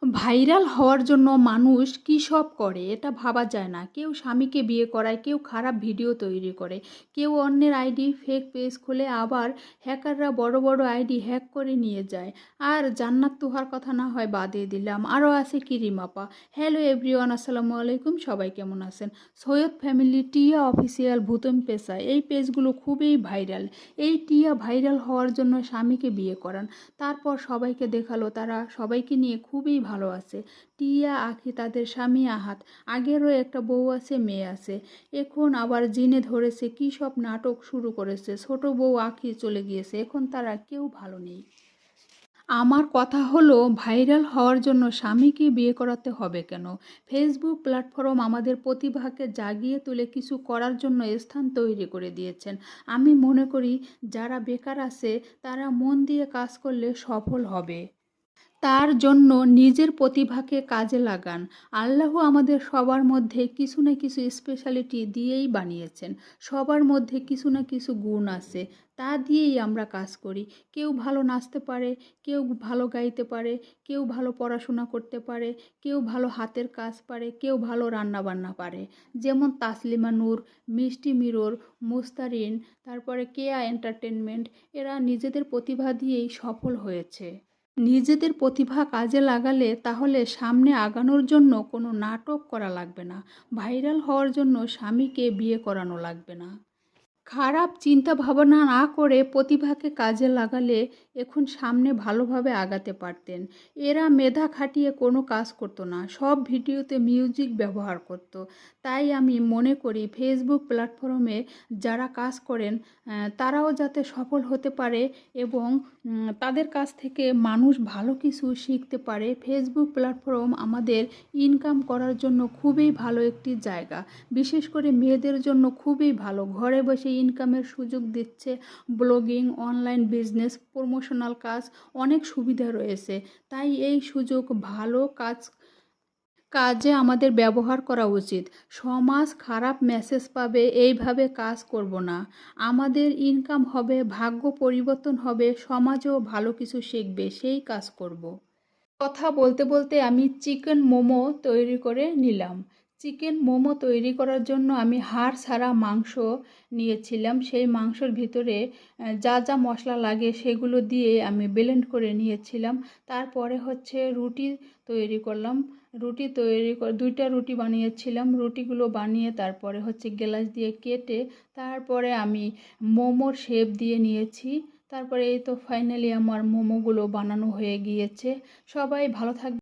Viral হওয়ার জন্য মানুষ কী সব করে এটা ভাবা যায় না। কেউ স্বামীকে বিয়ে করায়, কেউ খারাপ ভিডিও তৈরি করে, কেউ অন্যের আইডি ফেক পেজ খুলে, আবার হ্যাকাররা বড় বড় আইডি হ্যাক করে নিয়ে যায়। আর জান্নাত তুহার কথা না হয় বাদই দিলাম, আরও আছে কিরিম আপা। হ্যালো এভরিওয়ান, আসসালামু আলাইকুম। সবাই কেমন আছেন? সৈয়দ ফ্যামিলি, টিয়া অফিসিয়াল, ভূতম পেশা, এই পেজগুলো খুবই ভাইরাল। এই টিয়া ভাইরাল হওয়ার জন্য স্বামীকে বিয়ে করান, তারপর সবাইকে দেখালো তারা সবাইকে নিয়ে খুবই ভালো আছে। টিয়া, আখি, তাদের স্বামী আহাত, আগেরও একটা বউ আছে, মেয়ে আছে, এখন আবার জিনে ধরেছে, কী সব নাটক শুরু করেছে। ছোট বউ আখি চলে গিয়েছে, এখন তারা কেউ ভালো নেই। আমার কথা হলো, ভাইরাল হওয়ার জন্য স্বামীকে বিয়ে করাতে হবে কেন? ফেসবুক প্ল্যাটফর্ম আমাদের প্রতিভাকে জাগিয়ে তুলে কিছু করার জন্য স্থান তৈরি করে দিয়েছেন। আমি মনে করি যারা বেকার আছে তারা মন দিয়ে কাজ করলে সফল হবে। তার জন্য নিজের প্রতিভাকে কাজে লাগান। আল্লাহ আমাদের সবার মধ্যে কিছু না কিছু স্পেশালিটি দিয়েই বানিয়েছেন। সবার মধ্যে কিছু না কিছু গুণ আছে, তা দিয়েই আমরা কাজ করি। কেউ ভালো নাচতে পারে, কেউ ভালো গাইতে পারে, কেউ ভালো পড়াশোনা করতে পারে, কেউ ভালো হাতের কাজ পারে, কেউ ভালো রান্নাবান্না পারে। যেমন তাসলিমা নূর, মিষ্টি মিরর, মুস্তারিন, তারপরে কেয়া এন্টারটেনমেন্ট, এরা নিজেদের প্রতিভা দিয়েই সফল হয়েছে। নিজেদের প্রতিভা কাজে লাগালে তাহলে সামনে আগানোর জন্য কোনো নাটক করা লাগবে না, ভাইরাল হওয়ার জন্য স্বামীকে বিয়ে করানো লাগবে না। খারাপ চিন্তা ভাবনা না করে প্রতিভাকে কাজে লাগালে এখন সামনে ভালোভাবে আগাতে পারতেন। এরা মেধা খাটিয়ে কোনো কাজ করতো না, সব ভিডিওতে মিউজিক ব্যবহার করত। তাই আমি মনে করি ফেসবুক প্ল্যাটফর্মে যারা কাজ করেন তারাও যাতে সফল হতে পারে এবং তাদের কাছ থেকে মানুষ ভালো কিছু শিখতে পারে। ফেসবুক প্ল্যাটফর্ম আমাদের ইনকাম করার জন্য খুবই ভালো একটি জায়গা, বিশেষ করে মেয়েদের জন্য খুবই ভালো। ঘরে বসে ইনকামের সুযোগ দিচ্ছে, ব্লগিং, অনলাইন বিজনেস, প্রমোশনাল কাজ, অনেক সুবিধা রয়েছে। তাই এই সুযোগ ভালো কাজে আমাদের ব্যবহার করা উচিত। সমাজ খারাপ মেসেজ পাবে, এইভাবে কাজ করব না। আমাদের ইনকাম হবে, ভাগ্য পরিবর্তন হবে, সমাজেও ভালো কিছু শিখবে, সেই কাজ করব। কথা বলতে বলতে আমি চিকেন মোমো তৈরি করে নিলাম। চিকেন মোমো তৈরি করার জন্য আমি হাড় ছাড়া মাংস নিয়েছিলাম। সেই মাংসর ভিতরে যা যা মশলা লাগে সেগুলো দিয়ে আমি ব্লেন্ড করে নিয়েছিলাম। তারপরে হচ্ছে রুটি তৈরি করলাম। রুটি তৈরি করে 2টা রুটি বানিয়েছিলাম। রুটিগুলো বানিয়ে তারপরে হচ্ছে গ্লাস দিয়ে কেটে তারপরে আমি মোমোর শেপ দিয়ে নিয়েছি। তারপরে এই তো ফাইনালি আমার মোমোগুলো বানানো হয়ে গিয়েছে। সবাই ভালো থাকবে।